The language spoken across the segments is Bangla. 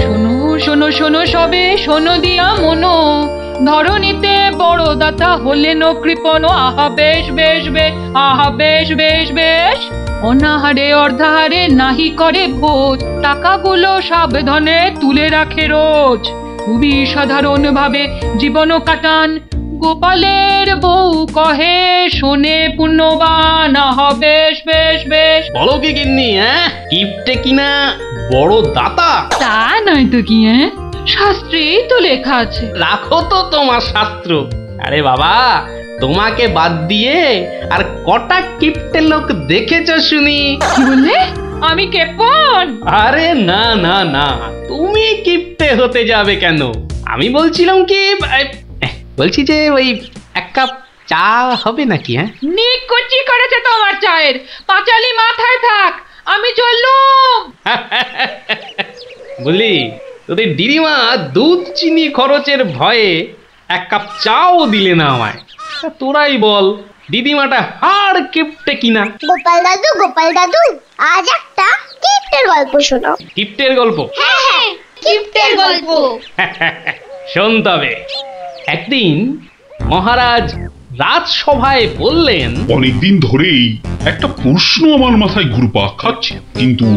শোনো শোনো শোনো সবে, শোনো দিয়া মনো, ধরণীতে বড় দাতা হলেন কৃপণ। আহা বেশ বেশ বেশ, আহা বেশ বেশ বেশ। অনাহারে অর্ধাহারে নাহি করে ভোজ, টাকাগুলো সাবধানে তুলে রাখে রোজ। খুবই সাধারণ ভাবে জীবন কাটান, গোপালের বউ কহে শোনে পুণ্যবান। আহা বেশ বেশ বেশ। বলো কি গিন্নি, কিপটে কিনা বড় দাতা? তা নয় তো কি, শাস্ত্রেই তো লেখা আছে। রাখো তো তোমার শাস্ত্র। আরে বাবা, তোমাকে বাদ দিয়ে আর কটা কিপটে লোক দেখেছ শুনি? কি বললে? আমি কেপন? আরে না না না, তুমি কিপটে হতে যাবে কেন? আমি বলছিলাম কি, বলছি যে ওই এক কাপ চা হবে নাকি? নিকুচি করেছে তোমার চায়ের, পাঁচালি মাথায় থাক, আমি চললুম। বলি, তোদের দিদিমা দুধ চিনি খরচের ভয়ে এক কাপ চাও দিলে না আমায়। তোরাই বল, দিদিমাটা হাড় কিপটে কিনা? গোপাল দাদু, আজ একটা কিপ্টের গল্প শোনাও। কিপ্টের গল্প? হ্যাঁ, কিপ্টের গল্প। শোন তবে। একদিন মহারাজ রাজসভায় বললেন, অনেকদিন ধরেই একটা প্রশ্ন আমার মাথায় ঘুরপাক খাচ্ছে, কিন্তু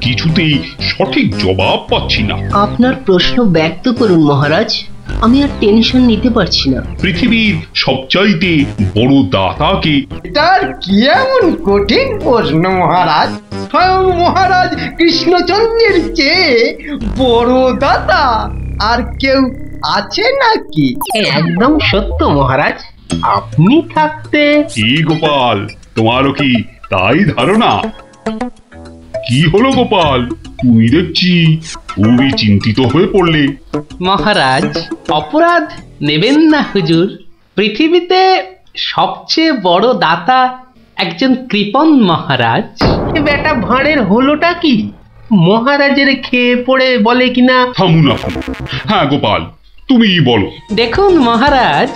কিছুতেই সঠিক জবাব পাচ্ছি না। আপনার প্রশ্ন ব্যক্ত করুন মহারাজ, আমি আর টেনশন নিতে পারছি না। পৃথিবীর সবচাইতে বড় দাতাকে? এটার কি এমন কঠিন প্রশ্ন মহারাজ? স্বয়ং মহারাজ কৃষ্ণচন্দ্রের চেয়ে বড় দাতা আর কেউ আছে নাকি? একদম সত্য মহারাজ, আপনি থাকতে। কি গোপাল, তোমারও কি তাই ধারণা? কি হলো গোপাল, তুমি দেখছি খুবই চিন্তিত হয়ে পড়লে। মহারাজ অপরাধ নেবেন না হুজুর, পৃথিবীতে সবচেয়ে বড় দাতা একজন কৃপণ মহারাজ। বেটা ভাঁড়ের হলোটা কি? মহারাজের খেয়ে পড়ে বলে কিনা। থামুন আপনি। হ্যাঁ গোপাল, তুমিই বলো। দেখুন মহারাজ,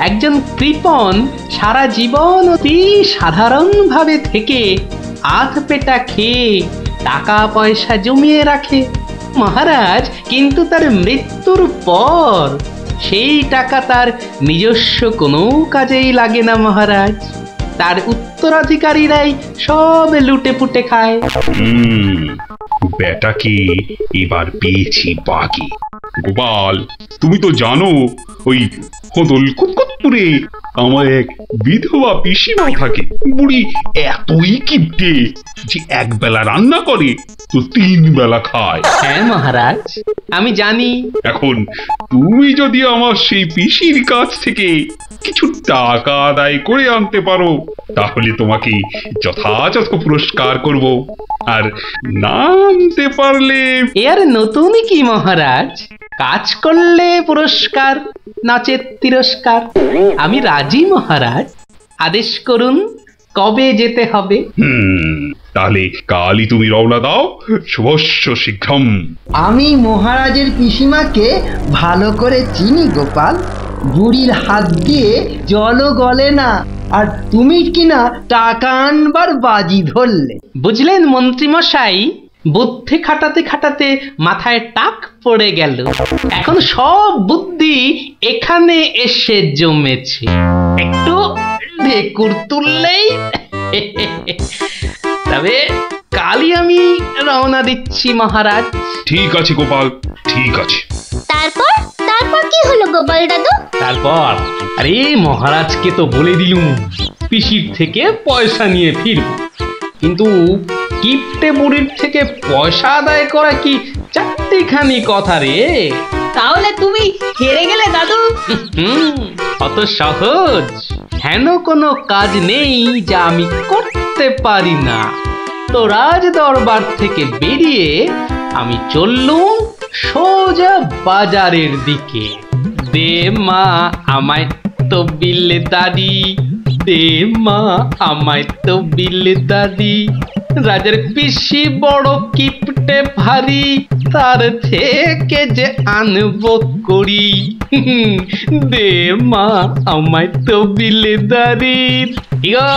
একজন কৃপণ সারা জীবন অতি সাধারণভাবে থেকে আধ পেটা খেয়ে টাকা পয়সা জমিয়ে রাখে মহারাজ, কিন্তু তার মৃত্যুর পর সেই টাকা তার নিজস্ব কোনো কাজেই লাগে না মহারাজ। তার উত্তরাধিকারীরাই সব লুটে পুটে খায়। বেটাকে এবার পেয়েছি বাকি। গোপাল, তুমি তো জানো ওই হদল কুতকুতপুরে আমার এক বিধবা পিসিমা থাকে। বুড়ি এতই কিপটে যে এক বেলা রান্না করে তো 3 বেলা খায়। হ্যাঁ মহারাজ, আমি জানি। এখন তুমি যদি আমার সেই পিসির কাছ থেকে কিছু টাকা আদায় করে আনতে পারো, তাহলে তোমাকে যথাযথ পুরস্কার করব। আর না আনতে পারলে? এর নতুন কি মহারাজ, কাজ করলে পুরস্কার, নাচের তিরস্কার। আমি রাজি মহারাজ, আদেশ করুন কবে যেতে হবে। তাহলে কালই তুমি রওনা দাও, শুভস্য শীঘ্রম। আমি মহারাজের পিসিমাকে ভালো করে চিনি গোপাল, বুড়ির হাত দিয়ে জলও গলে না, আর তুমি কিনা টাকা আনবার বাজি ধরলে। বুঝলেন মন্ত্রীমশাই, বুদ্ধি খাটাতে খাটাতে মাথায় টাক পড়ে গেল। এখন সব বুদ্ধি এখানে এসে জমেছে, একটু ঢেকুর তুললেই। তবে কালই আমি রওনা দিচ্ছি মহারাজ। ঠিক আছে গোপাল, ঠিক আছে। তারপর তারপর কি হলো গোপাল দাদু? তারপর আরে মহারাজকে তো বলে দিলুম পিসির থেকে পয়সা নিয়ে ফিরব, কিন্তু কিপটে বুড়ির থেকে পয়সা আদায় করা কি চারটিখানি কথা রে? তাহলে তুমি হেরে গেলে দাদু? অত সহজ হেন কোনো কাজ নেই যা আমি করতে পারি না। তো রাজ দরবার থেকে বেরিয়ে আমি চললুম সোজা বাজারের দিকে। দে মা আমায় তো বিলে দাদি, দে মা আমায় তো বিলে দাদি। রাজার পিসি বড় কিপটে ভারী, তার থেকে যে আনবো করি। দে মা আমায় তো বিলে দাদি। গো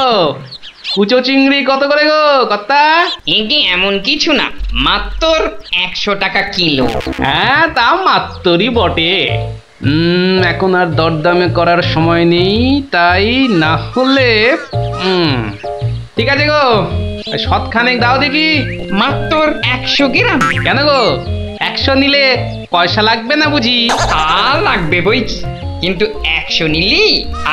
কুচো চিংড়ি কত করে গো কর্তা? এগে এমন কিছু না, মাত্র 100 টাকা কিলো। হ্যাঁ, তা মাত্রই বটে। এখন আর দরদামে করার সময় নেই, তাই না হলে ঠিক আছে গো, শতখানেক দাও দেখি। মাত্র 100 গ্রাম? কেন গো, 100 নিলে পয়সা লাগবে না বুঝি? তা লাগবে বইছি, কিন্তু 100 নিলি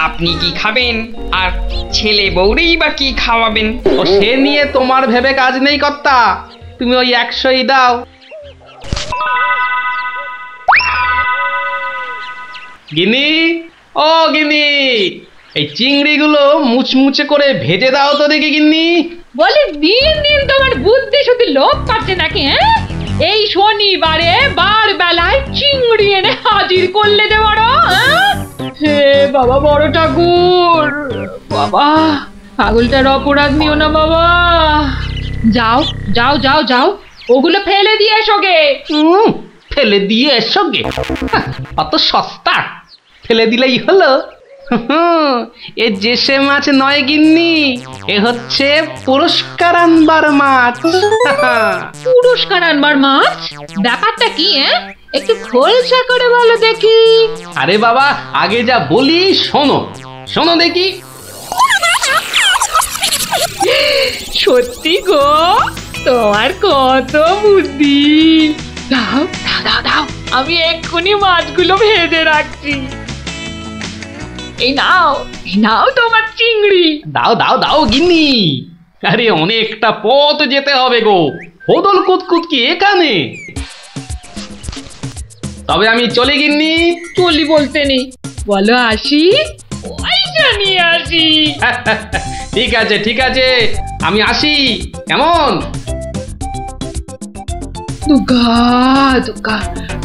আপনি কি খাবেন আর ছেলে বউরেই বা কি খাওয়াবেন? ও সে নিয়ে তোমার ভেবে কাজ নেই কর্তা, তুমি ওই 100ই দাও। গিনি, ও গিনি, এই চিংড়িগুলো মুচমুচে করে ভেজে দাও তো দেখি গিন্নি। বলি দিন দিন তোমার বুদ্ধি শুধু লোপ পাচ্ছে নাকি? হ্যাঁ, এই শনিবারে বার বেলায় চিংড়ি এনে হাজির করলে যে বড়। হে বাবা বড় ঠাকুর, বাবা পাগলটার অপরাধ নিও না বাবা। যাও যাও যাও যাও, ওগুলো ফেলে দিয়ে এসো গে। ফেলে দিয়ে এসো গে? অত সস্তা? ফেলে দিলেই হলো? এ যে সে মাছ নয় গিন্নি, এ হচ্ছে পুরস্কার আনবার মাছ। পুরস্কার আনবার মাছ? ব্যাপারটা কি? একটু খোলসা করে বলো দেখি। আরে বাবা, আগে যা বলি শোনো, শোনো দেখি। সত্যি গো, তোমার কত বুদ্ধি। দাও দাও দাও দাও, আমি এক্ষুনি মাছগুলো ভেজে রাখছি। এই নাও তোমার চিংড়ি। দাও দাও দাও গিন্নি। আরে অনেকটা পথ যেতে হবে গো, হোদল কুতকুত কি এখানে? তবে আমি চলি গিন্নি। চলি বলতে নেই, বলো আসি, পয়সা নিয়ে আসি। ঠিক আছে ঠিক আছে, আমি আসি, কেমন? দুর্গা দুর্গা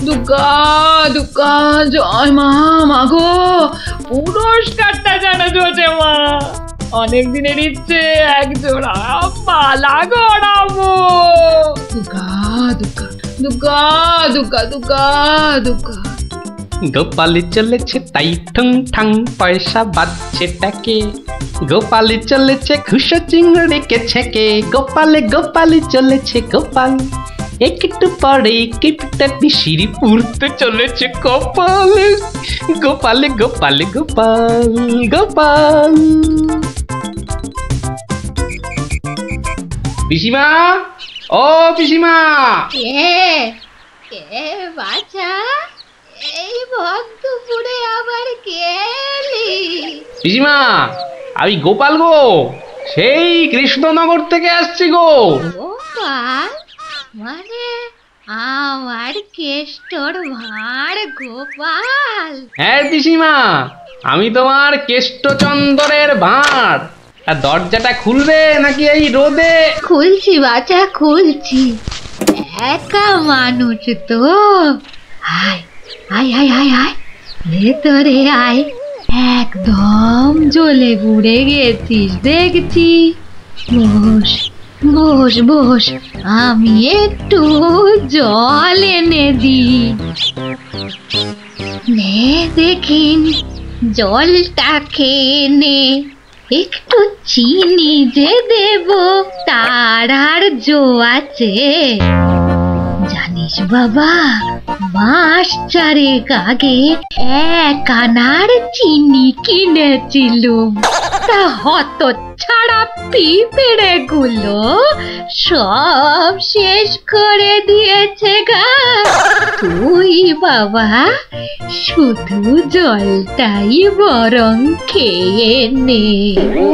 দুর্গা দুর্গা, জয় মা। মাগো, পুরস্কারটা যেন জোটে মা। অনেক দিনের ইচ্ছে, এক জোড়া মালা গড়াবো। দুর্গা দুর্গা দুর্গা দুর্গা দুর্গা দুর্গা। গোপালি চলেছে তাই ঠুং ঠাং, পয়সা বাজছে টাকে। গোপালি চলেছে খুশো চিংড়িকে ছেকে। গোপালে গোপালি চলেছে গোপাল, একটু পরে কেপটা পিসিরি পুরতে চলেছে কপালে। গোপালে গোপালে গোপাল গোপাল। পিসিমা, ও পিসিমা। কে বাছা, এই ভক্তপুরে আবার কে এলি? পিসিমা, আমি গোপাল গো, সেই কৃষ্ণনগর থেকে আসছি গো। গোপাল মানে আমার কেষ্টর ভাঁড় গোপাল? হ্যাঁ পিসিমা, আমি তোমার কেষ্টচন্দরের ভাঁড়। আর দরজাটা খুলবে নাকি এই রোদে? খুলছি বাছা, খুলছি। একা মানুষ তো, আয় আয় আয় আয় আয়, ভেতরে আয়। একদম জ্বলে পুড়ে গেছিস দেখছি। বস বস বস, আমি একটু জল এনে দিই। নে দেখিন, জলটা খেয়ে নে। একটু চিনি যে দেব তার আর জো আছে? জানিস বাবা, মাস 4 আগে 1 আনার চিনি কিনেছিলুম। তা হত ছাড়া পিঁপড়ে গুলো সব শেষ করে দিয়েছে গা। তুই বাবা শুধু জলটাই বরং খেয়ে নে। ও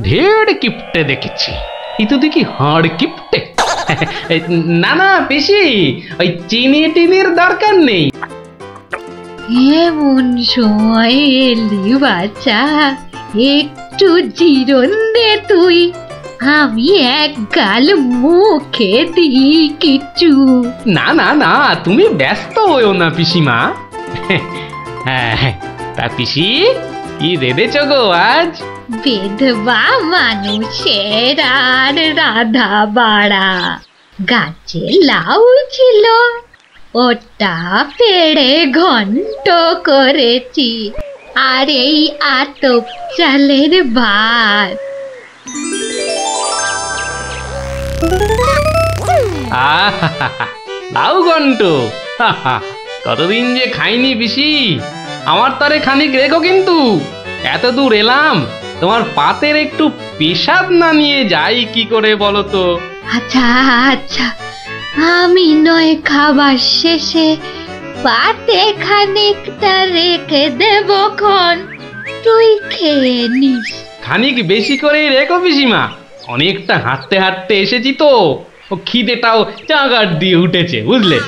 ঢের কিপটে দেখেছি, এই তো দেখি হাড় কিপটে। না না পিসি, ওই চিনি টিনির দরকার নেই। এমন সময় এলি বাচ্চা, একটু জিরন দে তুই। আমি এক গাল মুখে দিই কিছু। না না না, তুমি ব্যস্ত হইও না পিসিমা। হ্যাঁ, তা পিসি কি রেঁধেছ গো আজ? বিধবা মানুষের আর রাধা বাড়া। গাছে লাউ ছিল, ওটা পেড়ে ঘন্ট করেছি। আর এই আতপ চালের ভাত। লাউ ঘন্ট, কতদিন যে খাইনি পিসি। আমার তরে খানিক রেখো কিন্তু। এত দূর এলাম, তোমার পাতের একটু পেশাব না নিয়ে যাই কি করে বলো তো? আচ্ছা আচ্ছা, আমি নয় খাবার শেষে পাতে খানিকটা রেখে দেব খন, তুই খেয়ে নিস। খানিক বেশি করে রেখো পিসিমা, অনেকটা হাঁটতে হাঁটতে এসেছি তো, ও খিদেটাও চাগার দিয়ে উঠেছে বুঝলে।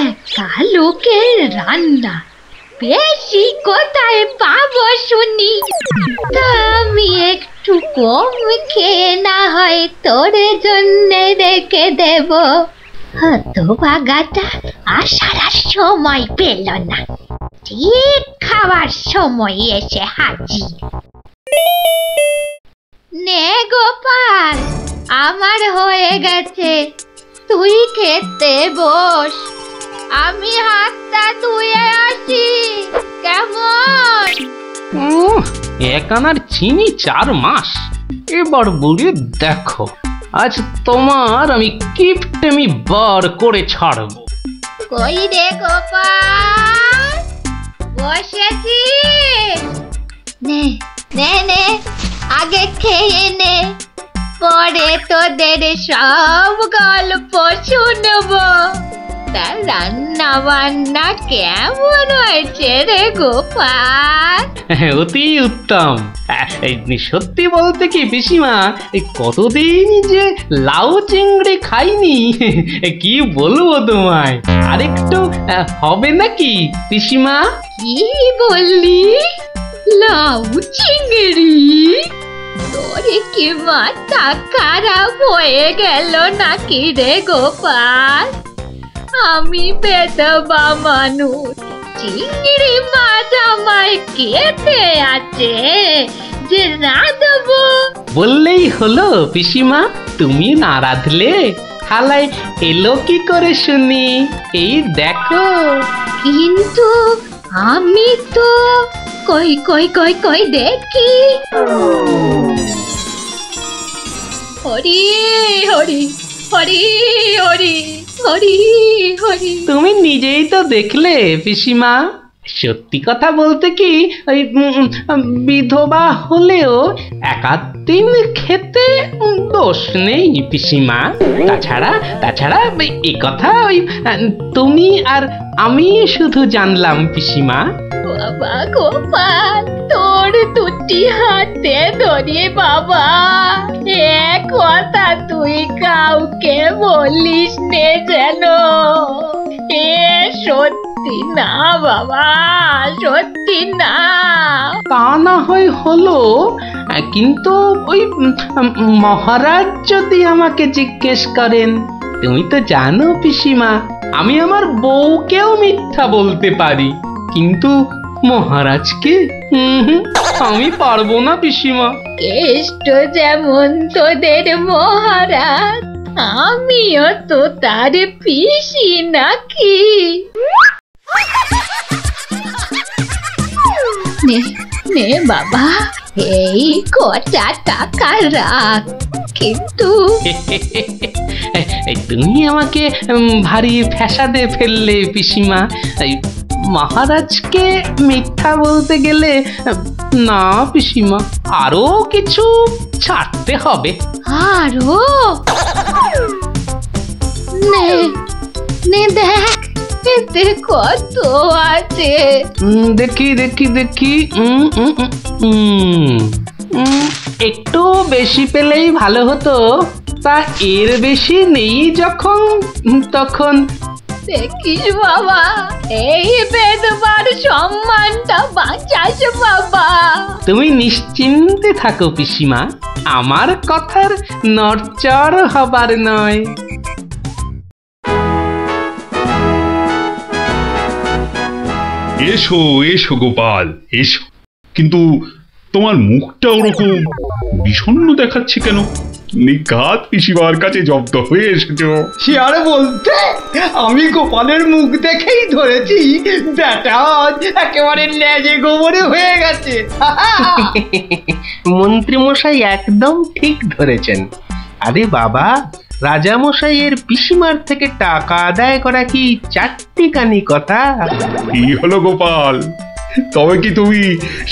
একা লোকের রান্না বেশি কোথায় পাবো শুনি? তা আমি একটু কম খেয়ে না হয় তোর জন্য রেখে দেব। হতভাগাটা আসার আর সময় পেল না, ঠিক খাবার সময় এসে হাজির। নে গোপাল, আমার হয়ে গেছে, তুই খেতে বস। আমি হাতটা ধুয়ে আসি, কেমন? এক আনার চিনি 4 মাস। এবার বলি দেখো, আজ তোমার আমি কিপটেমি বার করে ছাড়বো। কই রে গোপাল, বসেছি? নে নে নে, আগে খেয়ে নে, পরে তোদের সব গল্প শুনবো। তা রান্না বান্না কেমন হয়েছে রে গোপাল? অতি উত্তম। সত্যি বলতে কি পিসিমা, কতদিন যে লাউ চিংড়ি খাইনি, কি বলবো তোমায়। আরেকটু হবে নাকি পিসিমা? কি বললি? লাউ চিংড়ি? তোরে কি মাথা খারাপ হয়ে গেল নাকি রে গোপাল? আমি বেদবা মানুষ, চিংড়ি মাছ আমায় খেতে আছে যে রাঁধবো? বললেই হলো পিসিমা, তুমি না রাঁধলে থালায় এলো কি করে শুনি? এই দেখো। কিন্তু আমি তো কই কই কই কই দেখি। হরি হরি হরি হরি হরি হরি। তুমি নিজেই তো দেখলে পিসিমা। সত্যি কথা বলতে কি, ওই বিধবা হলেও একাদিন খেতে দোষ নেই পিসিমা। তাছাড়া এই কথা ওই তুমি আর আমি শুধু জানলাম পিসিমা। বাবা গোপাল, তোর দুটি হাতে ধরে বাবা, এ কথা তুই কাউকে বলিস নে যেন। এ সত্যি না বাবা, সত্যি না। তা না হয় হলো, কিন্তু ওই মহারাজ যদি আমাকে জিজ্ঞেস করেন, তুমি তো জানো পিসিমা, আমি আমার বউকেও মিথ্যা বলতে পারি, কিন্তু মহারাজকে আমি পারবো না পিসিমা। কেষ্ট যেমন তোদের মহারাজ, আমিও তো তার পিসি নাকি। নে নে বাবা, এই কটা টাকা রাখ, কিন্তু তুমি আমাকে ভারী ফ্যাসাদে ফেললে পিসিমা। মহারাজকে মিথ্যা বলতে গেলে না পিসিমা, আরো কিছু ছাড়তে হবে। আরো? নে নে দেখ, এতে কত আছে। দেখি দেখি দেখি, একটু বেশি পেলেই ভালো হতো। তা এর বেশি নেই যখন, তখন দেখিস বাবা, এই বেদবার সম্মানটা বাঁচাস বাবা। তুমি নিশ্চিন্তে থাকো পিসিমা, আমার কথার নড়চড় হবার নয়। এসো এসো গোপাল, এসো। কিন্তু তোমার মুখটা ওরকম বিষণ্ণ দেখাচ্ছে কেন? নিঘাত পিসিমার কাছে জব্দ হয়ে এসেছো। সে আর বলতে, আমি গোপালের মুখ দেখেই ধরেছি ব্যাটা একেবারে লেজে গোবরে হয়ে গেছে। মন্ত্রী মশাই একদম ঠিক ধরেছেন। আরে বাবা, রাজামশাইয়ের পিসিমার থেকে টাকা আদায় করা কি চারটিখানি কথা? কি হলো গোপাল, তবে কি তুমি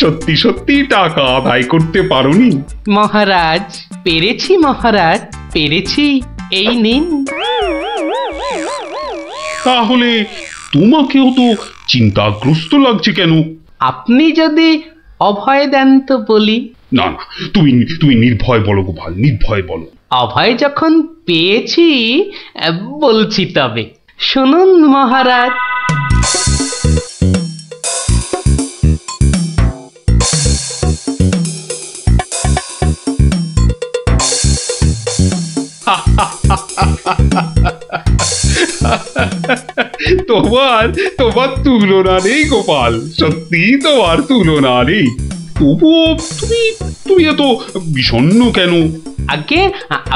সত্যি সত্যি টাকা আদায় করতে পারোনি? মহারাজ পেরেছি, মহারাজ পেরেছি, এই নিন। তাহলে তোমাকেও তো চিন্তাগ্রস্ত লাগছে কেন? আপনি যদি অভয় দেন তো বলি। না না, তুমি তুমি নির্ভয় বলো গোপাল, নির্ভয় বলো। অভয় যখন পেয়েছি বলছি তবে শুনুন মহারাজ। তোমার তোমার তুলনা নেই গোপাল, সত্যি তোমার তুলনা নেই। তবুও তুমি তুমি এত বিষণ্ণ কেন? আগে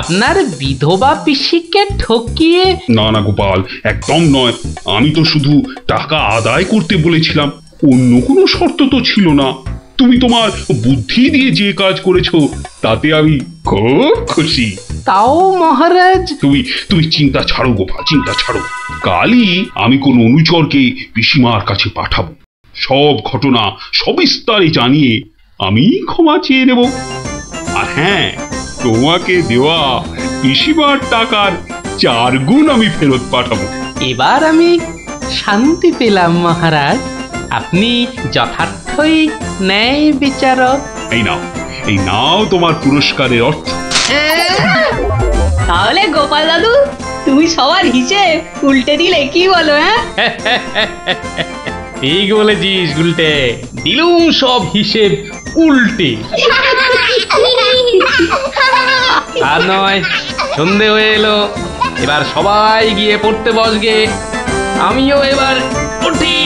আপনার বিধবা পিসিকে ঠকিয়ে। না না গোপাল, একদম নয়। আমি তো শুধু টাকা আদায় করতে বলেছিলাম, অন্য কোনো শর্ত তো ছিল না। তুমি তোমার বুদ্ধি দিয়ে যে কাজ করেছো তাতে আমি খুব খুশি। তাও মহারাজ। তুমি তুমি চিন্তা ছাড়ো গোপাল, চিন্তা ছাড়ো। কালই আমি কোন অনুচরকে পিসিমার কাছে পাঠাবো, সব ঘটনা সবিস্তারে জানিয়ে আমি ক্ষমা চেয়ে নেব। আর হ্যাঁ, তোমাকে দেওয়া পিসিমার টাকার 4 গুণ আমি ফেরত পাঠাবো। এবার আমি শান্তি পেলাম মহারাজ, আপনি যথার্থই ন্যায় বিচারক। এই নাও তোমার পুরস্কারের অর্থ। তাহলে গোপাল দাদু তুমি সবার হিসেব উল্টে দিলে, কি বলো? ঠিক বলেছিস গুলটে, দিলুম সব হিসেব উল্টে। আর নয়, সন্ধে হয়ে এলো, এবার সবাই গিয়ে পড়তে বসগে। আমিও এবার উঠি।